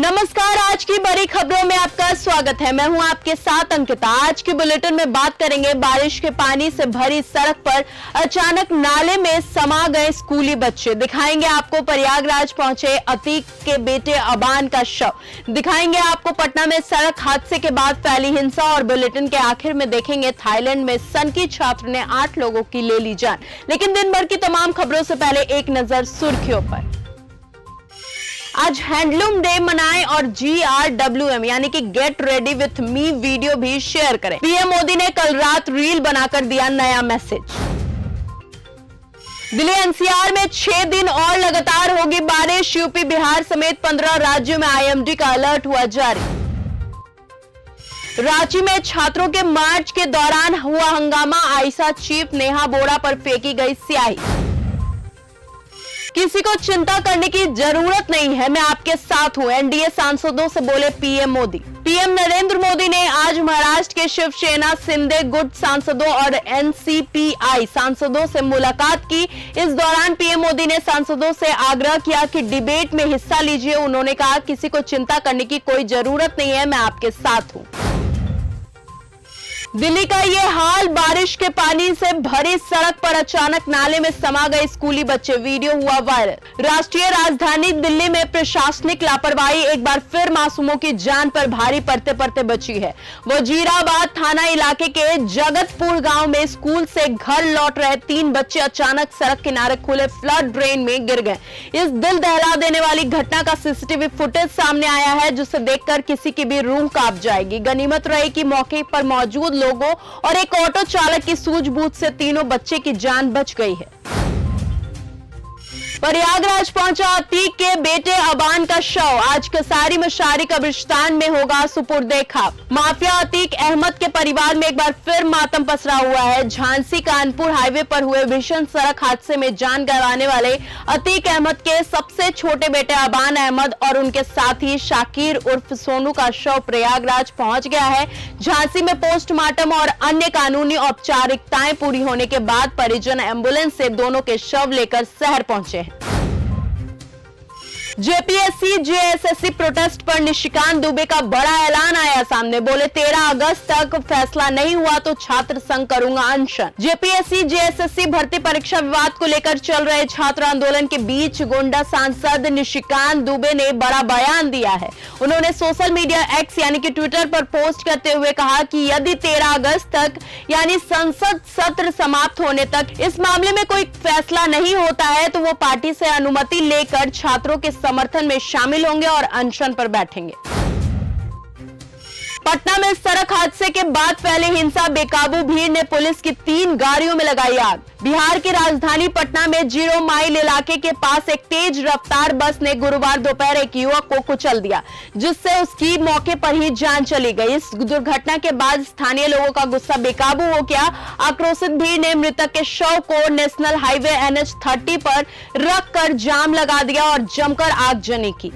नमस्कार, आज की बड़ी खबरों में आपका स्वागत है। मैं हूं आपके साथ अंकिता। आज के बुलेटिन में बात करेंगे बारिश के पानी से भरी सड़क पर अचानक नाले में समा गए स्कूली बच्चे। दिखाएंगे आपको प्रयागराज पहुंचे अतीक के बेटे अबान का शव। दिखाएंगे आपको पटना में सड़क हादसे के बाद फैली हिंसा और बुलेटिन के आखिर में देखेंगे थाईलैंड में सनकी छात्र ने 8 लोगों की ले ली जान। लेकिन दिन भर की तमाम खबरों से पहले एक नजर सुर्खियों पर। आज हैंडलूम डे मनाएं और GRWM यानी कि get ready with me video भी शेयर करें। पीएम मोदी ने कल रात रील बनाकर दिया नया मैसेज। दिल्ली NCR में 6 दिन और लगातार होगी बारिश। यूपी बिहार समेत 15 राज्यों में IMD का अलर्ट हुआ जारी। रांची में छात्रों के मार्च के दौरान हुआ हंगामा। आईसा चीफ नेहा बोरा पर फेंकी गई स्याही। किसी को चिंता करने की जरूरत नहीं है, मैं आपके साथ हूं, एनडीए सांसदों से बोले पीएम मोदी। पीएम नरेंद्र मोदी ने आज महाराष्ट्र के शिवसेना शिंदे गुट सांसदों और NCPI सांसदों से मुलाकात की। इस दौरान पीएम मोदी ने सांसदों से आग्रह किया कि डिबेट में हिस्सा लीजिए। उन्होंने कहा, किसी को चिंता करने की कोई जरूरत नहीं है, मैं आपके साथ हूं। दिल्ली का ये हाल, बारिश के पानी से भरी सड़क पर अचानक नाले में समा गए स्कूली बच्चे। वीडियो हुआ वायरल। राष्ट्रीय राजधानी दिल्ली में प्रशासनिक लापरवाही एक बार फिर मासूमों की जान पर भारी पड़ते पड़ते बची है। वजीराबाद थाना इलाके के जगतपुर गांव में स्कूल से घर लौट रहे 3 बच्चे अचानक सड़क किनारे खुले फ्लड ड्रेन में गिर गए। इस दिल दहला देने वाली घटना का CCTV फुटेज सामने आया है, जिसे देखकर किसी की भी रूह कांप जाएगी। गनीमत रही कि मौके पर मौजूद लोगों और एक ऑटो चालक की सूझबूझ से तीनों बच्चे की जान बच गई है। प्रयागराज पहुंचा अतीक के बेटे अबान का शव। आज कसारी मशारी कब्रिस्तान में होगा सुपुर्दे खाक। माफिया अतीक अहमद के परिवार में एक बार फिर मातम पसरा हुआ है। झांसी कानपुर हाईवे पर हुए भीषण सड़क हादसे में जान गंवाने वाले अतीक अहमद के सबसे छोटे बेटे अबान अहमद और उनके साथी शाकिर उर्फ सोनू का शव प्रयागराज पहुंच गया है। झांसी में पोस्टमार्टम और अन्य कानूनी औपचारिकताएं पूरी होने के बाद परिजन एम्बुलेंस से दोनों के शव लेकर शहर पहुंचे हैं। JPSC JSSC प्रोटेस्ट पर निशिकांत दुबे का बड़ा ऐलान आया सामने। बोले 13 अगस्त तक फैसला नहीं हुआ तो छात्र संघ करूंगा अनशन। JPSC JSSC भर्ती परीक्षा विवाद को लेकर चल रहे छात्र आंदोलन के बीच गोंडा सांसद निशिकांत दुबे ने बड़ा बयान दिया है। उन्होंने सोशल मीडिया X यानी कि ट्विटर पर पोस्ट करते हुए कहा कि यदि 13 अगस्त तक यानी संसद सत्र समाप्त होने तक इस मामले में कोई फैसला नहीं होता है तो वो पार्टी से अनुमति लेकर छात्रों के समर्थन में शामिल होंगे और अनशन पर बैठेंगे। पटना में सड़क हादसे के बाद फैले हिंसा, बेकाबू भीड़ ने पुलिस की 3 गाड़ियों में लगाई आग। बिहार की राजधानी पटना में 0 माइल इलाके के पास एक तेज रफ्तार बस ने गुरुवार दोपहर एक युवक को कुचल दिया, जिससे उसकी मौके पर ही जान चली गई। इस दुर्घटना के बाद स्थानीय लोगों का गुस्सा बेकाबू हो गया। आक्रोशित भीड़ ने मृतक के शव को नेशनल हाईवे NH 30 पर रखकर जाम लगा दिया और जमकर आगजनी की।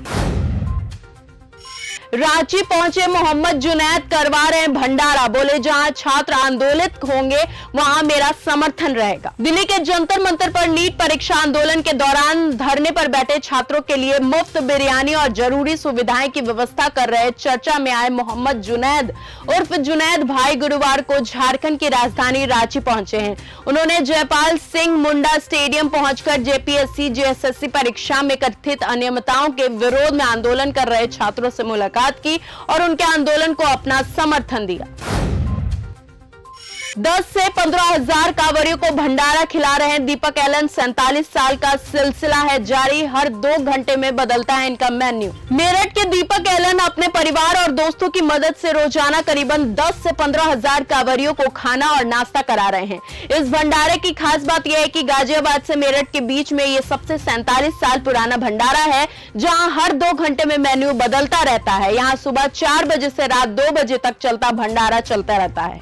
रांची पहुंचे मोहम्मद जुनैद करवा रहे भंडारा। बोले, जहां छात्र आंदोलित होंगे वहां मेरा समर्थन रहेगा। दिल्ली के जंतर मंतर पर नीट परीक्षा आंदोलन के दौरान धरने पर बैठे छात्रों के लिए मुफ्त बिरयानी और जरूरी सुविधाएं की व्यवस्था कर रहे चर्चा में आए मोहम्मद जुनैद उर्फ जुनैद भाई गुरुवार को झारखंड की राजधानी रांची पहुंचे हैं। उन्होंने जयपाल सिंह मुंडा स्टेडियम पहुंचकर JPSC JSSC परीक्षा में कथित अनियमितताओं के विरोध में आंदोलन कर रहे छात्रों से मुलाकात की और उनके आंदोलन को अपना समर्थन दिया। 10 से 15 हजार कांवरियों को भंडारा खिला रहे हैं दीपक एलन। 47 साल का सिलसिला है जारी। हर 2 घंटे में बदलता है इनका मेन्यू। मेरठ के दीपक एलन अपने परिवार और दोस्तों की मदद से रोजाना करीबन 10 से 15 हजार कांवरियों को खाना और नाश्ता करा रहे हैं। इस भंडारे की खास बात यह है कि गाजियाबाद से मेरठ के बीच में यह सबसे 47 साल पुराना भंडारा है, जहां हर 2 घंटे में मेन्यू बदलता रहता है। यहाँ सुबह 4 बजे से रात 2 बजे तक चलता भंडारा चलता रहता है।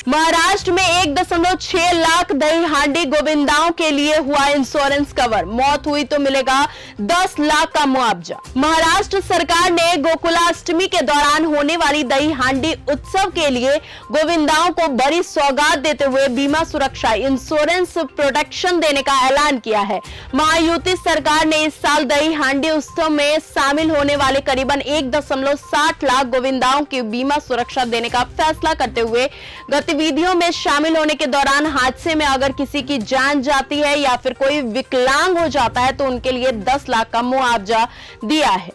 महाराष्ट्र में 1.6 लाख दही हांडी गोविंदाओं के लिए हुआ इंश्योरेंस कवर, मौत हुई तो मिलेगा 10 लाख का मुआवजा। महाराष्ट्र सरकार ने गोकुलाष्टमी के दौरान होने वाली दही हांडी उत्सव के लिए गोविंदाओं को बड़ी सौगात देते हुए बीमा सुरक्षा इंश्योरेंस प्रोटेक्शन देने का ऐलान किया है। महायुति सरकार ने इस साल दही हांडी उत्सव में शामिल होने वाले करीबन 1.60 लाख गोविंदाओं की बीमा सुरक्षा देने का फैसला करते हुए गतिविधियों में शामिल होने के दौरान हादसे में अगर किसी की जान जाती है या फिर कोई विकलांग हो जाता है तो उनके लिए 10 लाख का मुआवजा दिया है।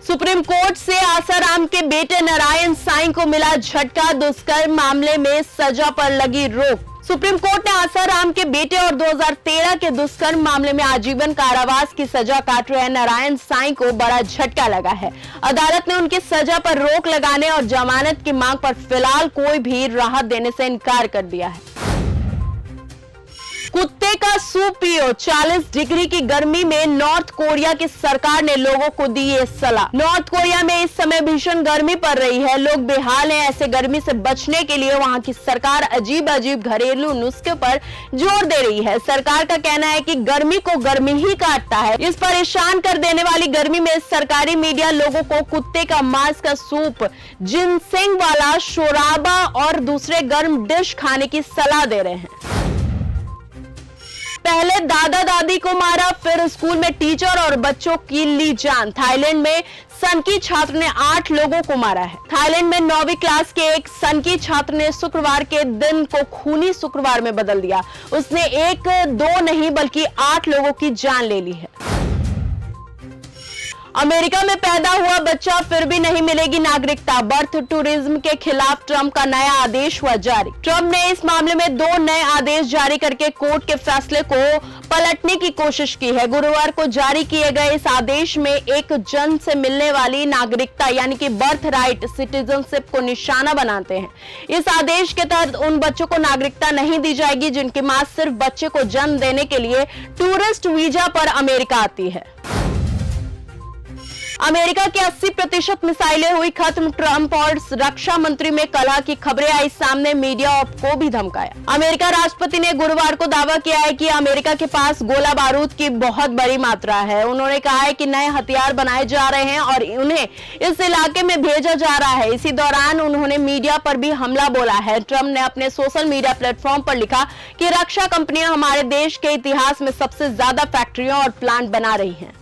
सुप्रीम कोर्ट से आसाराम के बेटे नारायण साईं को मिला झटका, दुष्कर्म मामले में सजा पर लगी रोक। सुप्रीम कोर्ट ने आसाराम के बेटे और 2013 के दुष्कर्म मामले में आजीवन कारावास की सजा काट रहे नारायण साईं को बड़ा झटका लगा है। अदालत ने उनकी सजा पर रोक लगाने और जमानत की मांग पर फिलहाल कोई भी राहत देने से इनकार कर दिया है। कुत्ते का सूप पियो, 40 डिग्री की गर्मी में नॉर्थ कोरिया की सरकार ने लोगों को दी ये सलाह। नॉर्थ कोरिया में इस समय भीषण गर्मी पड़ रही है, लोग बेहाल हैं। ऐसे गर्मी से बचने के लिए वहां की सरकार अजीब अजीब घरेलू नुस्खे पर जोर दे रही है। सरकार का कहना है कि गर्मी को गर्मी ही काटता है। इस परेशान कर देने वाली गर्मी में सरकारी मीडिया लोगों को कुत्ते का मांस का सूप, जिनसेंग वाला शोराबा और दूसरे गर्म डिश खाने की सलाह दे रहे हैं। पहले दादा दादी को मारा, फिर स्कूल में टीचर और बच्चों की ली जान। थाईलैंड में सनकी छात्र ने 8 लोगों को मारा है। थाईलैंड में 9वीं क्लास के एक सनकी छात्र ने शुक्रवार के दिन को खूनी शुक्रवार में बदल दिया। उसने 1-2 नहीं बल्कि 8 लोगों की जान ले ली है। अमेरिका में पैदा हुआ बच्चा फिर भी नहीं मिलेगी नागरिकता, बर्थ टूरिज्म के खिलाफ ट्रंप का नया आदेश हुआ जारी। ट्रंप ने इस मामले में 2 नए आदेश जारी करके कोर्ट के फैसले को पलटने की कोशिश की है। गुरुवार को जारी किए गए इस आदेश में एक जन्म से मिलने वाली नागरिकता यानी कि बर्थ राइट सिटीजनशिप को निशाना बनाते हैं। इस आदेश के तहत उन बच्चों को नागरिकता नहीं दी जाएगी जिनकी मां सिर्फ बच्चे को जन्म देने के लिए टूरिस्ट वीजा पर अमेरिका आती है। अमेरिका की 80% मिसाइलें हुई खत्म, ट्रंप और रक्षा मंत्री में कलह की खबरें आई सामने, मीडिया को भी धमकाया। अमेरिका राष्ट्रपति ने गुरुवार को दावा किया है कि अमेरिका के पास गोला बारूद की बहुत बड़ी मात्रा है। उन्होंने कहा है कि नए हथियार बनाए जा रहे हैं और उन्हें इस इलाके में भेजा जा रहा है। इसी दौरान उन्होंने मीडिया पर भी हमला बोला है। ट्रंप ने अपने सोशल मीडिया प्लेटफॉर्म पर लिखा कि रक्षा कंपनियां हमारे देश के इतिहास में सबसे ज्यादा फैक्ट्रियां और प्लांट बना रही हैं।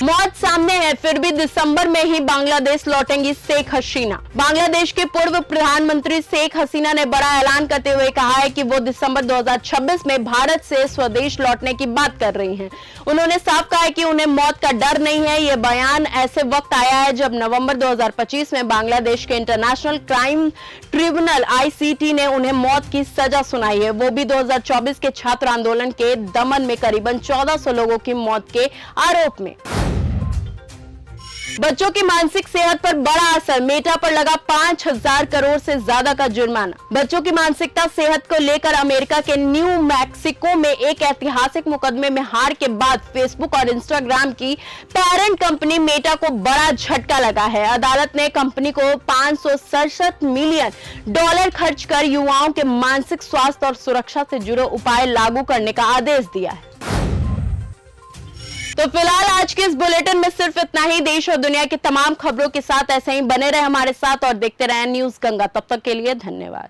मौत सामने है, फिर भी दिसंबर में ही बांग्लादेश लौटेंगी शेख हसीना। बांग्लादेश के पूर्व प्रधानमंत्री शेख हसीना ने बड़ा ऐलान करते हुए कहा है कि वो दिसंबर 2026 में भारत से स्वदेश लौटने की बात कर रही हैं। उन्होंने साफ कहा है कि उन्हें मौत का डर नहीं है। ये बयान ऐसे वक्त आया है जब नवंबर 2025 में बांग्लादेश के इंटरनेशनल क्राइम ट्रिब्यूनल ICT ने उन्हें मौत की सजा सुनाई है, वो भी 2024 के छात्र आंदोलन के दमन में करीबन 1400 लोगों की मौत के आरोप में। बच्चों की मानसिक सेहत पर बड़ा असर, मेटा पर लगा 5000 करोड़ से ज्यादा का जुर्माना। बच्चों की मानसिकता सेहत को लेकर अमेरिका के न्यू मैक्सिको में एक ऐतिहासिक मुकदमे में हार के बाद फेसबुक और इंस्टाग्राम की पेरेंट कंपनी मेटा को बड़ा झटका लगा है। अदालत ने कंपनी को $567 मिलियन खर्च कर युवाओं के मानसिक स्वास्थ्य और सुरक्षा से जुड़े उपाय लागू करने का आदेश दिया है। तो फिलहाल आज के इस बुलेटिन में सिर्फ इतना ही। देश और दुनिया की तमाम खबरों के साथ ऐसे ही बने रहे हमारे साथ और देखते रहे न्यूज़ गंगा। तब तक के लिए धन्यवाद।